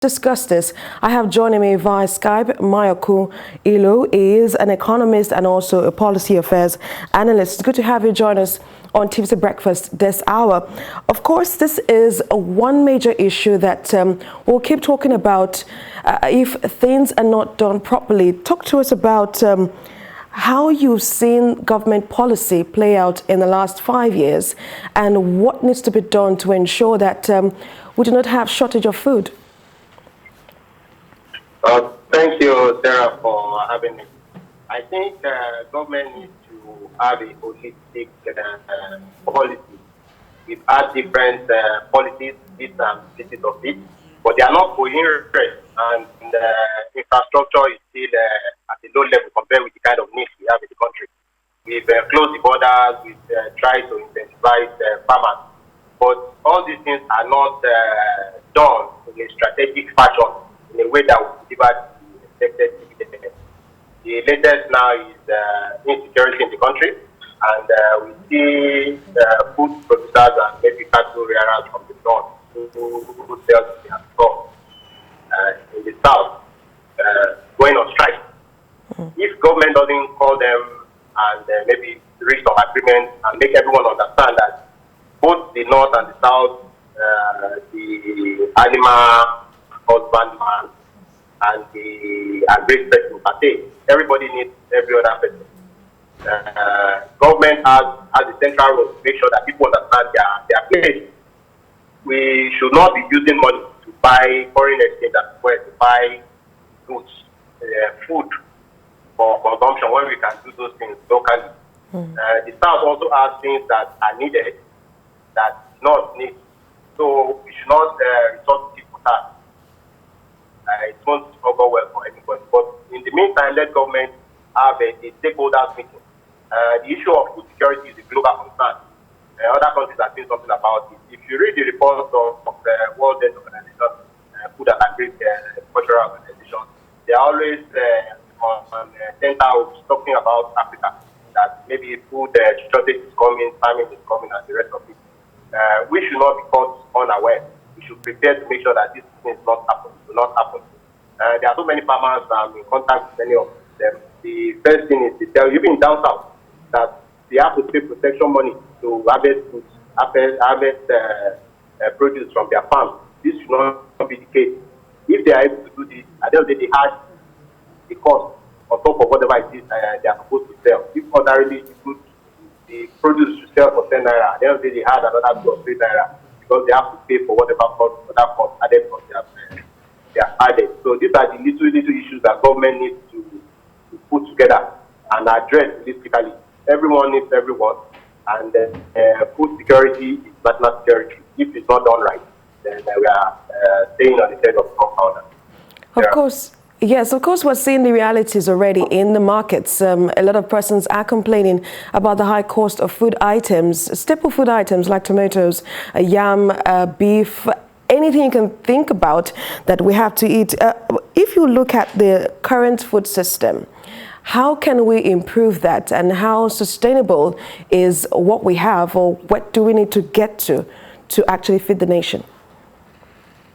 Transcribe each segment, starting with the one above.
discuss this, I have joining me via Skype Mayoku Ilo. He is an economist and also a policy affairs analyst. It's good to have you join us on TVC Breakfast this hour. Of course, this is one major issue that we'll keep talking about if things are not done properly. Talk to us about how you've seen government policy play out in the last 5 years and what needs to be done to ensure that we do not have shortage of food. Thank you, Sarah, for having me. I think government needs to have a holistic policy. We've had different policies, bits and pieces of it, but they are not coherent, and infrastructure is still at a low level compared with the kind of needs we have in the country. We've closed the borders, we've tried to incentivize farmers, but all these things are not done in a strategic fashion, in a way that will deliver the expected dividend. The latest now is insecurity in the country, and we see food producers and maybe cattle rearers from the north who sell their stock in the south going on strike. If government doesn't call them and maybe reach some agreement and make everyone understand that both the north and the south, the animal husbandman and the agri person partake, everybody needs every other person. Government has a central role to make sure that people understand their place. We should not be using money to buy foreign exchange as well, to buy goods, food for consumption when we can do those things locally. The South also has things that are needed that not need. So we should not resort to people that it won't go well for anybody. But in the meantime, let government have a stakeholders meeting. The issue of food security is a global concern. Other countries are doing something about it. If you read the reports of the World Health Organization, Food and Agricultural Organization, they are always on center talking about Africa, that maybe food shortage is coming, famine is coming, and the rest of it. We should not be caught unaware. We should prepare to make sure that this thing will not happen. There are so many farmers in contact with many of them. The first thing is to tell you, even down south, that they have to pay protection money to harvest goods, harvest produce from their farms. This should not be the case. If they are able to do this, at the end of the day, they had the cost on top of whatever it is they are supposed to sell. If ordinarily the produce should sell for 10 naira, at the end of the day, they had another 2 or 3 naira because they have to pay for whatever cost added from they have added. So these are the little issues that government needs to put together and address realistically. Everyone needs everyone, and food security is national security. If it's not done right, then we are staying on the side of compounder. Of course. Yes, of course, we're seeing the realities already in the markets. A lot of persons are complaining about the high cost of food items, staple food items like tomatoes, yam, beef, anything you can think about that we have to eat. If you look at the current food system, how can we improve that, and how sustainable is what we have, or what do we need to get to actually feed the nation?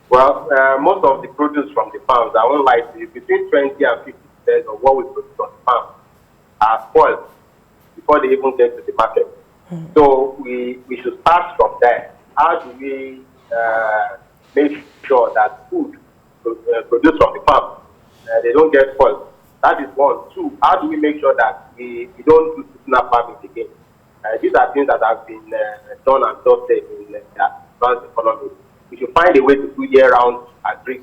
Well, most of the produce from the farms, I won't lie to you, between 20 and 50% of what we produce on the farm are spoiled before they even get to the market. So we should start from there. How do we make sure that food produced from the farm, they don't get spoiled? That is one. Two, how do we make sure that we don't do seasonal farming again? These are things that have been done and dusted in the advanced economy. We should find a way to do year-round agri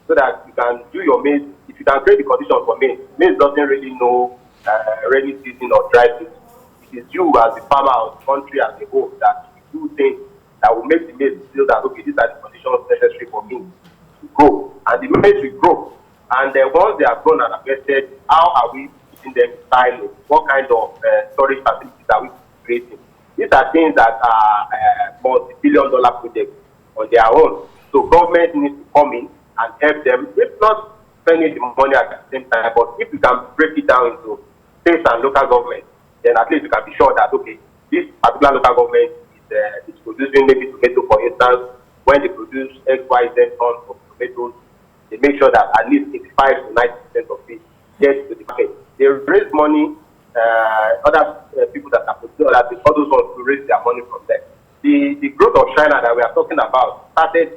so that you can do your maize. If you can create the conditions for maize, maize doesn't really know rainy season or dry season. It is you as the farmer or the country as a whole that do things that will make the maize feel that, okay, these are the conditions necessary for me to grow. And the maize will grow. And once they are grown and harvested, how are we putting them in silos? What kind of storage facilities are we creating? These are things that are multi-billion-dollar projects on their own. So government needs to come in and help them. It's not spending the money at the same time, but if you can break it down into state and local government, then at least you can be sure that, okay, this particular local government is producing maybe tomato, for instance. When they produce X, Y, Z tons of tomatoes, they make sure that at least 85 to 90% of it gets to the market. They raise money, other people that are producing, all those ones to raise their money from there. The growth of China that we are talking about started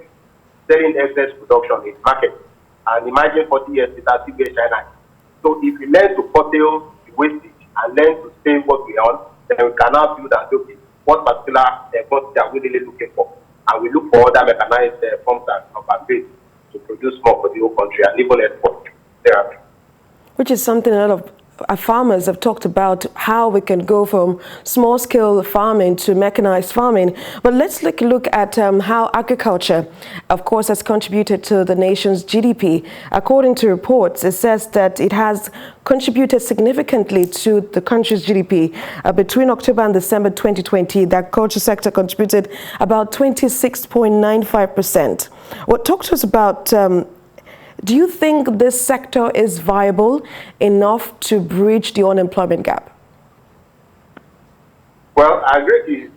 selling excess production in the market. And imagine 40 years later, still where China is. So if we learn to curtail the wastage and learn to save what we own, then we can now build and look at what particular quantity are we really looking for. And we look for other mechanized forms of upgrade to produce more for the whole country and even export therapy. Which is something a lot of farmers have talked about, how we can go from small-scale farming to mechanized farming. But let's look at how agriculture, of course, has contributed to the nation's GDP. According to reports, it says that it has contributed significantly to the country's GDP. Between October and December 2020, the agriculture sector contributed about 26.95%. Well, talk to us about do you think this sector is viable enough to bridge the unemployment gap? Well, agri is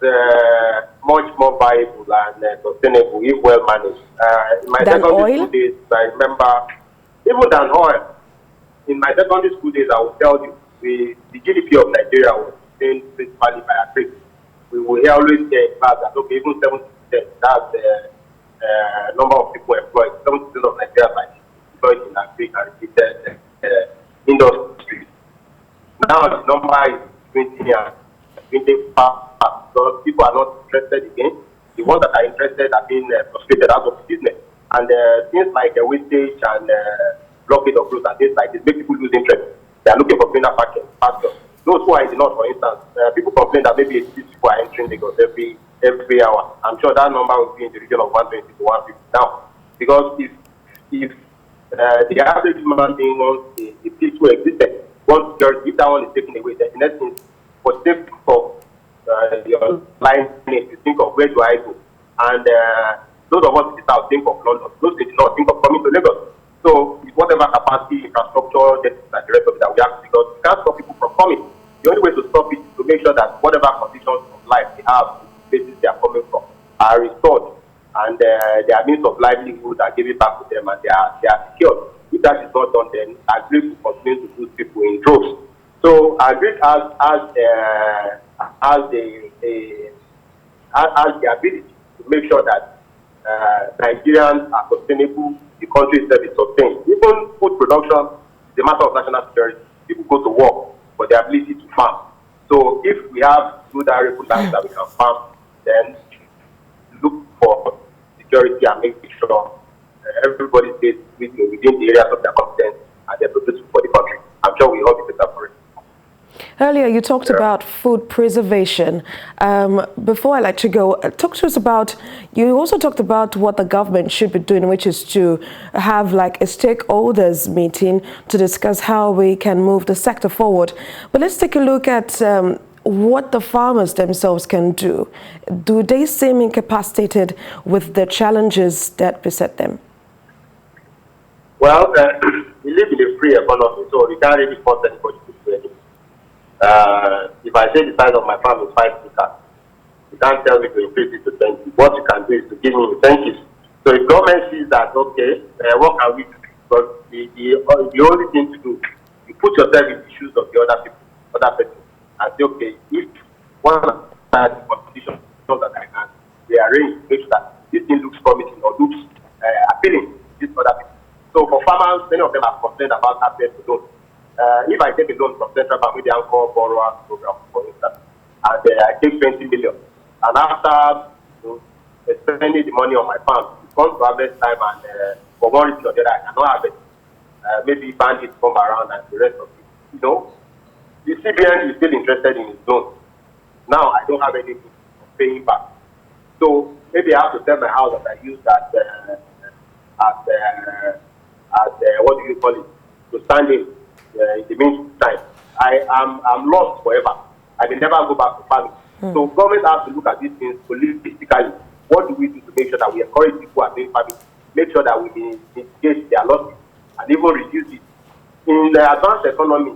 much more viable and sustainable if well managed. In my secondary school days, I remember, even than oil, in my secondary school days, I will tell you, the GDP of Nigeria was sustained principally by agri. We will always say that, okay, even 70%, that's the number of people employed, 70% of Nigeria by employed in agri and related industries. Now the number is 20 and 25, because people are not interested again. The ones that are interested are being frustrated out of the business. And things like wastage and blockade of roads and things like this make people lose interest. They are looking for greener pastures. Those who are in the north, for instance, people complain that maybe 80 people are entering Lagos every hour. I'm sure that number will be in the region of 120 to 150 now. Because if the average human being wants a peaceful existence, once if that one is taken away, then the next thing, for the sake of your line, you think of where do I go? And those of us in the south think of London. Those in the north think of coming to Lagos. So with whatever capacity, infrastructure, and the rest of it that we have, because we can't stop people from coming. The only way to stop it is to make sure that whatever conditions of life they have, the places they are coming from, are restored. And their means of livelihood are given back to them, and they are secured. If that is not done, then agri will continue to lose people in droves. So agri has the ability to make sure that Nigerians are sustainable, the country itself is sustained. Even food production is a matter of national security. People go to work for the ability to farm. So if we have good arable lands that we can farm, then look for security and make sure everybody stays within the areas of their competence and they're producing for the country. I'm sure we all be better for it. Earlier, you talked about food preservation. Before I let you go, talk to us about, you also talked about what the government should be doing, which is to have like a stakeholders meeting to discuss how we can move the sector forward. But let's take a look at what the farmers themselves can do. Do they seem incapacitated with the challenges that beset them? Well, we live in a free economy, so we can't really force anybody to do anything. If I say the size of my farm is 5 acres, you can't tell me to increase it to 20. What you can do is to give me incentives. So if government sees that, okay, what can we do? Because the only thing to do, you put yourself in the shoes of the other people, other person, and say, okay, if one of the conditions that I can rearrange to make sure that this thing looks promising or looks appealing to these other people. So for farmers, many of them have complained about access to loans. If I take a loan from Central Bank with the Anchor Borrower Program, for instance, and I take 20 million, and after spending the money on my farm, it comes to harvest time, and for one reason or the other, I cannot harvest. Maybe bandits come around and the rest of it. You know, the CBN is still interested in his loan. Now I don't have anything of paying back. So maybe I have to sell my house that I used what do you call it, to stand in the meantime. I'm lost forever. I will never go back to farming. So government has to look at these things holistically. What do we do to make sure that we encourage people who are doing farming, make sure that we mitigate their losses and even reduce it. In the advanced economy,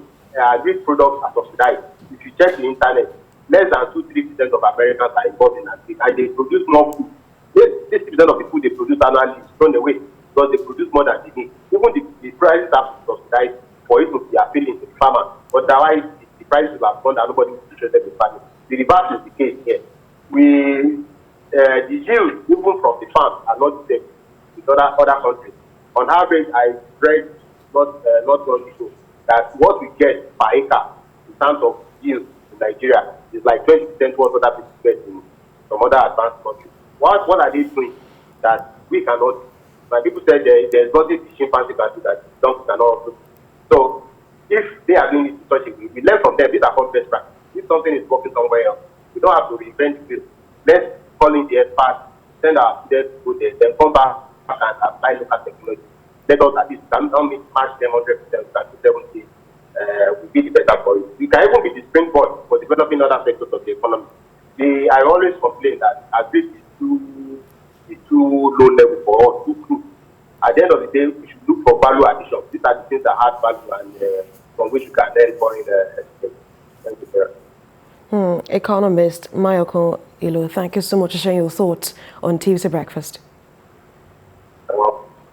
these products are subsidized. If you check the internet, less than 2-3% of Americans are involved in agriculture, and they produce more food. 60% of the food they produce annually is thrown away. because they produce more than they need. Even the prices have to subsidize for it to be appealing to the farmer. Otherwise, the prices have gone down, nobody is interested in farming. The reverse is the case here. The yield, even from the farm, are not the same with other countries. On average, I read not only so that what we get per acre in terms of yield in Nigeria is like 20% what other people get in some other advanced countries. What are they doing that we cannot do? My people said there's nothing the chimpanzee can do that donkey cannot also do. So if they are doing it in such a way, we learn from them. These are complex practices. If something is working somewhere else, we don't have to reinvent the wheel. Let's call in the experts, send our students to go there, then come back and apply local technology. Let us at least can not match them 100%, 70, will be the better for it. We can even be the springboard for developing other sectors of the economy. I always complain that as this is too low level for us, too crude. At the end of the day, we should look for value addition. These are the things that add value and from which you can earn foreign exchange. Thank you, sir. Economist Mayoko Ilo, thank you so much for sharing your thoughts on TVC Breakfast.